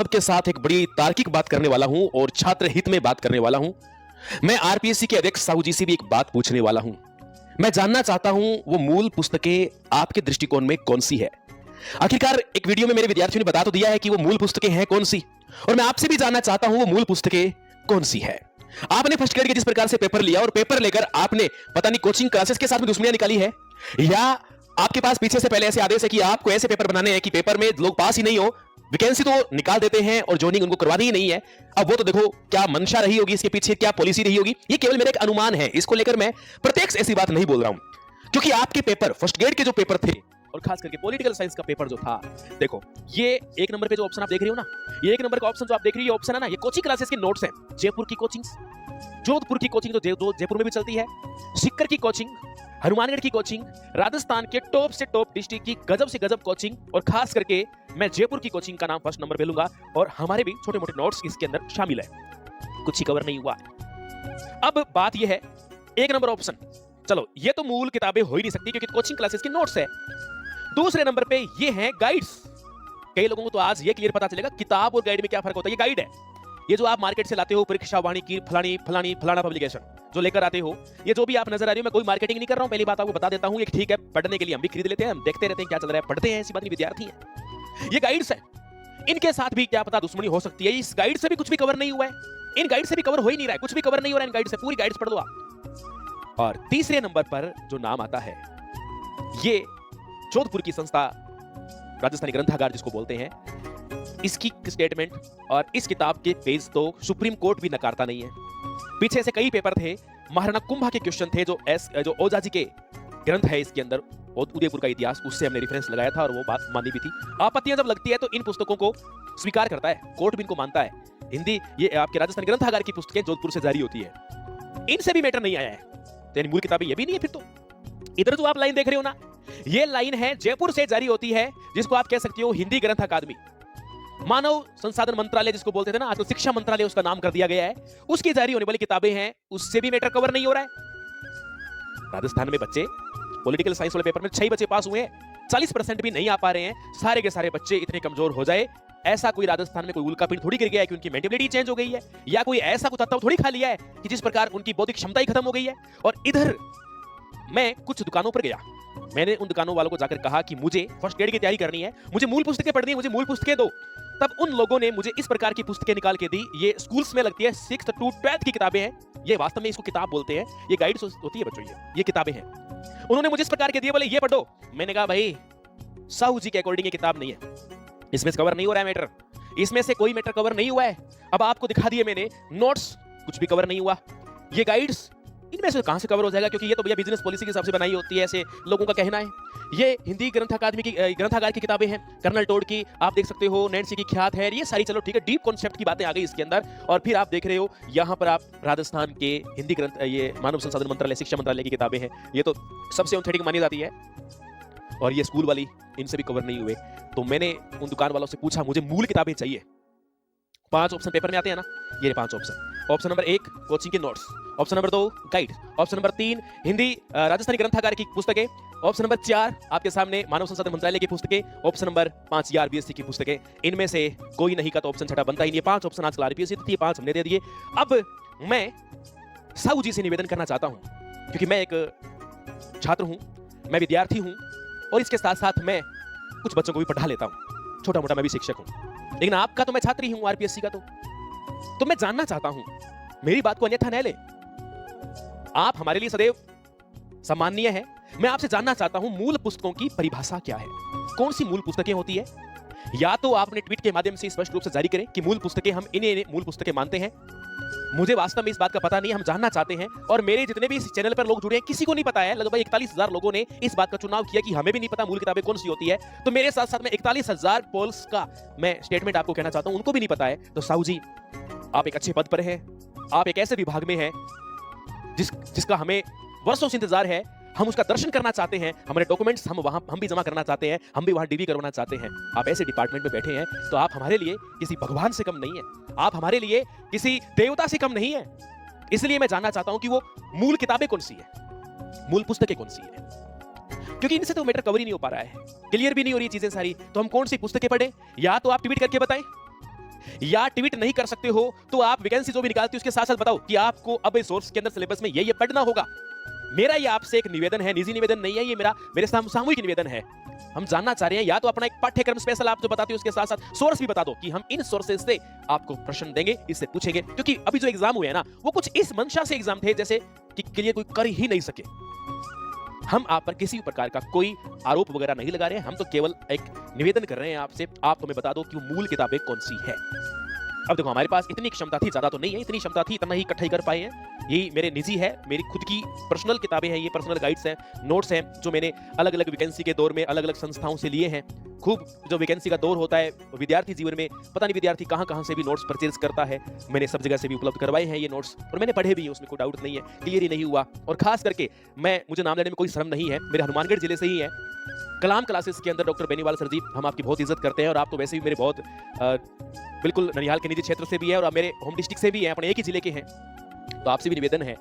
सबके साथ एक बड़ी तार्किक बात करने वाला हूं और छात्र हित में बात करने वाला हूं। मैं आरपीएससी के अध्यक्ष साहू जी से भी एक बात पूछने वाला हूं। मैं जानना चाहता हूं वो मूल पुस्तकें आपके दृष्टिकोण में कौन सी है। आखिरकार एक वीडियो में मेरे विद्यार्थियों ने बता तो दिया है कि वो मूल पुस्तकें हैं कौन सी, और मैं आपसे भी जानना चाहता हूं वो मूल पुस्तकें कौन सी है। आपने फर्स्ट ग्रेड के जिस प्रकार से पेपर लिया और पेपर लेकर आपने पता नहीं कोचिंग क्लासेस के साथ में दुश्मनियां निकाली है, या आपके पास पीछे से पहले ऐसे आदेश है कि आपको ऐसे पेपर बनाने हैं कि पेपर में लोग पास ही नहीं हो, वैकेंसी तो निकाल देते हैं और जॉइनिंग उनको करवानी ही नहीं है। अब वो तो देखो क्या मंशा रही होगी, इसके पीछे क्या पॉलिसी रही होगी, ये केवल मेरा एक अनुमान है। इसको लेकर मैं प्रत्यक्ष ऐसी बात नहीं बोल रहा हूं, क्योंकि आपके पेपर फर्स्ट ग्रेड के जो पेपर थे और खास करके पॉलिटिकल साइंस का पेपर जो था, देखो ये एक नंबर पे जो ऑप्शन आप देख रहे हो ना, ये एक नंबर का ऑप्शन जो आप देख रही हो ऑप्शन है ना, ये कोचिंग क्लासेस के नोट्स हैं। जयपुर की कोचिंग, जोधपुर की कोचिंग जो जयपुर में भी चलती है, सिक्कर की कोचिंग, हनुमानगढ़ की कोचिंग, राजस्थान के टॉप से टॉप डिस्ट्रिक्ट की गजब से गजब कोचिंग, और खास करके मैं जयपुर की कोचिंग का नाम फर्स्ट नंबर पे लूंगा। और हमारे भी छोटे मोटे नोट्स इसके अंदर शामिल है, कुछ ही कवर नहीं हुआ। अब बात यह है, एक नंबर ऑप्शन, चलो ये तो मूल किताबें हो ही नहीं सकती क्योंकि कोचिंग क्लासेस के नोट्स है। दूसरे नंबर पे ये है गाइड्स। कई लोगों को तो आज ये क्लियर पता चलेगा किताब और गाइड में क्या फर्क होता है। ये गाइड है, ये जो आप मार्केट से लाते हो, परीक्षा वाणी की फलाना पब्लिकेशन जो लेकर आते हो, ये जो भी आप नजर आ रही हो, मैं कोई मार्केटिंग नहीं कर रहा हूं, पहली बात आपको बता देता हूं। ये ठीक है, पढ़ने के लिए हम भी खरीद लेते हैं, हम देखते रहते हैं क्या चल रहा है, पढ़ते हैं, ऐसी बात नहीं, विद्यार्थी हैं। ये गाइड्स है, इनके साथ भी क्या पता दुश्मनी हो सकती है। इस गाइड से भी कुछ भी कवर नहीं हुआ है, इन गाइड से भी कवर हो ही नहीं रहा है, कुछ भी कवर नहीं हो रहा है इन गाइड से, पूरी गाइड्स पढ़ दो आप। और तीसरे नंबर पर जो नाम आता है, ये जोधपुर की संस्था राजस्थानी ग्रंथागार जिसको बोलते हैं, इसकी स्टेटमेंट और इस किताब के पेज तो सुप्रीम कोर्ट भी नकारता नहीं है। पीछे से कई पेपर थे, महाराणा कुंभा के क्वेश्चन थे, जो ओझा जी के ग्रंथ है इसके अंदर, उदयपुर का इतिहास, उससे हमने रेफरेंस लगाया था और वो बात मानी भी थी। आपत्तियां जब लगती है तो इन पुस्तकों को स्वीकार करता है कोर्ट, भी इनको मानता है। हिंदी ये आपके राजस्थानी ग्रंथागार की पुस्तकें जोधपुर से जारी होती है, इनसे भी मैटर नहीं आया है, तो मूल किताबें ये भी नहीं है। फिर तो इधर जो आप लाइन देख रहे हो ना, ये लाइन है जयपुर से जारी होती है, जिसको आप कह सकते हो हिंदी ग्रंथ अकादमी, मानव संसाधन मंत्रालय जिसको बोलते थे ना, आजकल शिक्षा मंत्रालय उसका नाम कर दिया गया है, उसकी जारी होने वाली किताबें हैं, उससे भी मैटर कवर नहीं हो रहा है। राजस्थान में बच्चे पॉलिटिकल साइंस वाले पेपर में 6 बच्चे पास हुए हैं, 40% भी नहीं आ पा रहे हैं। सारे के सारे बच्चे इतने कमजोर हो जाए, ऐसा कोई राजस्थान में कोई उल्का पिंड थोड़ी गिर गया है कि उनकी मेंटेलिटी चेंज हो गई है, या कोई ऐसा कुछ तत्व थोड़ी खा लिया है कि जिस प्रकार उनकी बौद्धिक क्षमता ही खत्म हो गई है। और इधर मैं कुछ दुकानों पर गया, मैंने उन दुकानों वालों को जाकर कहा कि मुझे फर्स्ट ग्रेड की तैयारी करनी है, मुझे मूल पुस्तकें पढ़नी है, मुझे मूल पुस्तकें दो। तब उन लोगों ने मुझे इस प्रकार की पुस्तकें निकाल के दी। ये स्कूल्स में लगती है, 6th to 12th की किताबें हैं, ये वास्तव में इसको किताब बोलते हैं, ये गाइड्स होती है बच्चों, ये किताबें हैं। उन्होंने मुझे इस प्रकार के दिए, बोले ये पढ़ो। मैंने कहा भाई साहू जी के अकॉर्डिंग ये किताब नहीं है, इसमें कवर नहीं हो रहा है मैटर, इसमें से कोई मैटर कवर नहीं हुआ है। अब आपको दिखा दिए मैंने नोट्स, कुछ भी कवर नहीं हुआ। ये गाइड्स, इनमें से कहां से कवर हो जाएगा, क्योंकि ये तो भैया बिजनेस पॉलिसी के हिसाब से बनाई होती है, ऐसे लोगों का कहना है। ये हिंदी ग्रंथ अकादमी की ग्रंथागार की किताबें हैं, कर्नल टोड की आप देख सकते हो, नैन्सी की ख्यात है, ये सारी चलो ठीक है, डीप कॉन्सेप्ट की बातें आ गई इसके अंदर। और फिर आप देख रहे हो यहाँ पर आप राजस्थान के हिंदी ग्रंथ, ये मानव संसाधन मंत्रालय, शिक्षा मंत्रालय की किताबें हैं, ये तो सबसे ऑथेंटिक मानी जाती है। और ये स्कूल वाली, इनसे भी कवर नहीं हुए। तो मैंने उन दुकान वालों से पूछा, मुझे मूल किताबें चाहिए। 5 ऑप्शन पेपर में आते हैं ना, ये 5 ऑप्शन। ऑप्शन नंबर 1 कोचिंग के notes, option number 2 guide, option number 3 Hindi Rajasthani ग्रंथागार की पुस्तकें, ऑप्शन नंबर 4 आपके सामने मानव संसाधन मंत्रालय की पुस्तकें, ऑप्शन नंबर 5 आरपीएससी की पुस्तकें। इनमें से कोई नहीं का तो ऑप्शन छठा बनता ही नहीं है। 5 ऑप्शन आजकल आरपीएससी देती है, 5 हमने दे दिए। अब मैं साहू जी से निवेदन करना चाहता हूं, क्योंकि मैं एक छात्र हूं, मैं विद्यार्थी हूं, और इसके साथ साथ मैं कुछ बच्चों को भी पढ़ा लेता हूं, छोटा मोटा मैं भी शिक्षक हूं, लेकिन आपका तो मैं छात्र ही हूं आरपीएससी का। तो मैं जानना चाहता हूं, मेरी बात को अन्यथा न ले, आप हमारे लिए सदैव सम्माननीय है। मैं आपसे जानना चाहता हूं मूल पुस्तकों की परिभाषा क्या है, कौन सी मूल पुस्तकें होती है। या तो आप अपने ट्वीट के माध्यम से स्पष्ट रूप से जारी करें कि मूल पुस्तकें, हम इन्हें मूल पुस्तकें मानते हैं। मुझे वास्तव में इस बात का पता नहीं, हम जानना चाहते हैं। और मेरे जितने भी इस चैनल पर लोग जुड़े हैं, किसी को नहीं पता है। लगभग 41,000 लोगों ने इस बात का चुनाव किया कि हमें भी नहीं पता मूल किताबें कौन सी होती है। तो मेरे साथ साथ में 41,000 पोल्स का मैं स्टेटमेंट आपको कहना चाहता हूं, उनको भी नहीं पता है। तो साहू जी, आप एक अच्छे पद पर हैं, आप एक ऐसे विभाग में हैं जिसका हमें वर्षों से इंतजार है, हम उसका दर्शन करना चाहते हैं, हमारे डॉक्यूमेंट्स हम भी जमा करना चाहते हैं, हम भी वहां डीवी करवाना चाहते हैं। आप ऐसे डिपार्टमेंट में बैठे हैं, तो आप हमारे लिए किसी भगवान से कम नहीं है, आप हमारे लिए किसी देवता से कम नहीं है। इसलिए मैं जानना चाहता हूं कि वो मूल किताबें कौन सी है, मूल पुस्तकें कौन सी है, क्योंकि इनसे तो मैटर कवर ही नहीं हो पा रहा है, क्लियर भी नहीं हो रही चीजें सारी। तो हम कौन सी पुस्तकें पढ़ें, या तो आप ट्वीट करके बताएं, या ट्वीट नहीं कर सकते हो तो आप वैकेंसी जो भी निकालते हो उसके साथ साथ बताओ कि आपको अब इस सोर्स के अंदर सिलेबस में ये पढ़ना होगा। मेरा ये आपसे एक निवेदन है, निजी निवेदन नहीं है, ये मेरे सामूहिक निवेदन है। हम जानना चाह रहे हैं या तो अपना एक पाठ्यक्रम स्पेशल आप जो बताते हो उसके साथ साथ सोर्स भी बता दो कि हम इन सोर्सेज से आपको प्रश्न देंगे, इससे पूछेंगे। क्योंकि अभी जो एग्जाम हुए हैं ना वो कुछ इस मंशा से एग्जाम थे जैसे कि क्लियर कोई कर ही नहीं सके। हम आप पर किसी भी प्रकार का कोई आरोप वगैरह नहीं लगा रहे हैं, हम तो केवल एक निवेदन कर रहे हैं आपसे, आप हमें बता दो कि वो मूल किताबें कौन सी है। अब देखो हमारे पास इतनी क्षमता थी, ज्यादा तो नहीं है, इतनी क्षमता थी इतना ही इकट्ठा ही कर पाए हैं। ये मेरे निजी है, मेरी खुद की पर्सनल किताबें हैं, ये पर्सनल गाइड्स हैं, नोट्स हैं जो मैंने अलग अलग वैकेंसी के दौर में अलग अलग संस्थाओं से लिए हैं। खूब जो वैकेंसी का दौर होता है विद्यार्थी जीवन में, पता नहीं विद्यार्थी कहां कहां से भी नोट्स परचेज करता है, मैंने सब जगह से भी उपलब्ध करवाए हैं ये नोट्स और मैंने पढ़े भी हैं, उसमें कोई डाउट नहीं है, क्लियर ही नहीं हुआ। और खास करके मुझे नाम लेने में कोई शर्म नहीं है, मेरे हनुमानगढ़ जिले से ही है, कलाम क्लासेस के अंदर डॉक्टर बेनीवाल सर जी, हम आपकी बहुत इज्जत करते हैं और आप तो वैसे भी मेरे बहुत बिल्कुल ननिहाल के निजी क्षेत्र से भी है और आप मेरे होम डिस्ट्रिक्ट से भी हैं, अपने एक ही जिले के हैं। तो आपसे भी निवेदन है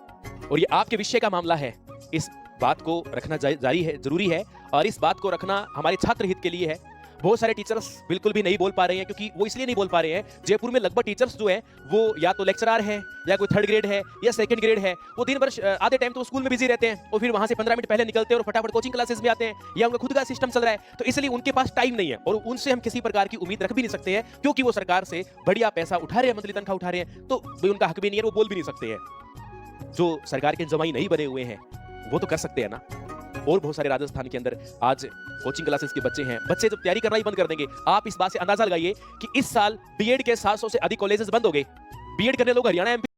और ये आपके विषय का मामला है, इस बात को रखना जारी है, जरूरी है और इस बात को रखना हमारे छात्र हित के लिए है। बहुत सारे टीचर्स बिल्कुल भी नहीं बोल पा रहे हैं क्योंकि वो इसलिए नहीं बोल पा रहे हैं, जयपुर में लगभग टीचर्स जो है वो या तो लेक्चरर है या कोई थर्ड ग्रेड है या सेकंड ग्रेड है, वो दिन भर आधे टाइम तो स्कूल में बिजी रहते हैं और फिर वहां से 15 मिनट पहले निकलते हैं और फटाफट कोचिंग क्लासेस में आते हैं या उनका खुद का सिस्टम चल रहा है, तो इसलिए उनके पास टाइम नहीं है और उनसे हम किसी प्रकार की उम्मीद रख भी नहीं सकते हैं क्योंकि वो सरकार से बढ़िया पैसा उठा रहे हैं, मंथली तनख्वाह उठा रहे हैं, तो उनका हक भी नहीं है, वो बोल भी नहीं सकते हैं। जो सरकार के जमाई नहीं बने हुए हैं वो तो कर सकते हैं ना। और बहुत सारे राजस्थान के अंदर आज कोचिंग क्लासेस के बच्चे हैं, बच्चे जब तैयारी करना ही बंद कर देंगे, आप इस बात से अंदाजा लगाइए कि इस साल बीएड के 700 से अधिक कॉलेजेस बंद हो गए। बीएड करने लोग हरियाणा